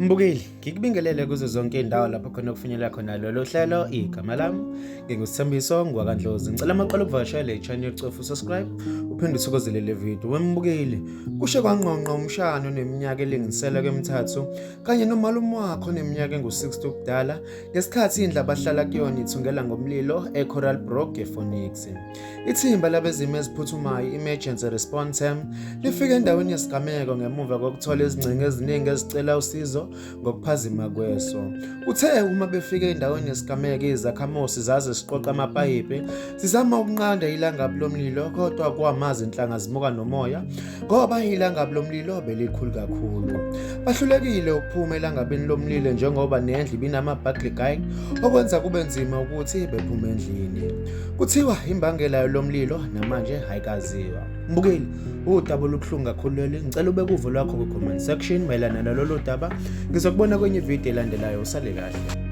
Mbukeli, ngikubingelele kuzo zonke indawo lapho khona kufinyelela khona lolo hlelo. Igama lami ngingusithembiso ngwakandlozi. Ngicela amaqala ukuvakashela i-channel yokucofa subscribe uphinde uthokozele le video. Wembukeli, kushe kwangqongqa umshano neminyaka elinganiselwa kwemithathu kanye nomalume wakho neminyaka engu-60 ubudala ngesikhathi indlu abahlala kuyona ithungela ngomlilo eCoral Brook ePhoenix. Ithimba labezimo eziphuthumayo, emergency response team, lifike endaweni yesigameko ngemuva kokuthola izingcingo eziningi ezicela usizo ngokuphazima kweso. Kuthe uma befike endaweni yesigameko izakhamuzi zaze siqoqa amapayipi zizama ukunqanda ilangabi lomlilo, kodwa kwamazi inhlanga zimuka nomoya ngoba ilangabi lomlilo belikhulu kakhulu. Bahlulekile ukuphuma elangabini lomlilo njengoba nendlu ibinama-bugle guide okwenza kube nzima ukuthi bephume endlini. Kuthiwa imbangela lomlilo namanje ayikaziwa. Mbukeli, udaba olubuhlungu kakhulu leli. Ngicela ubeke uvo lwakho ku-comment section mayelana nalolu daba. Ngizokubona kwenye ividiyo elandelayo. Usale kahle.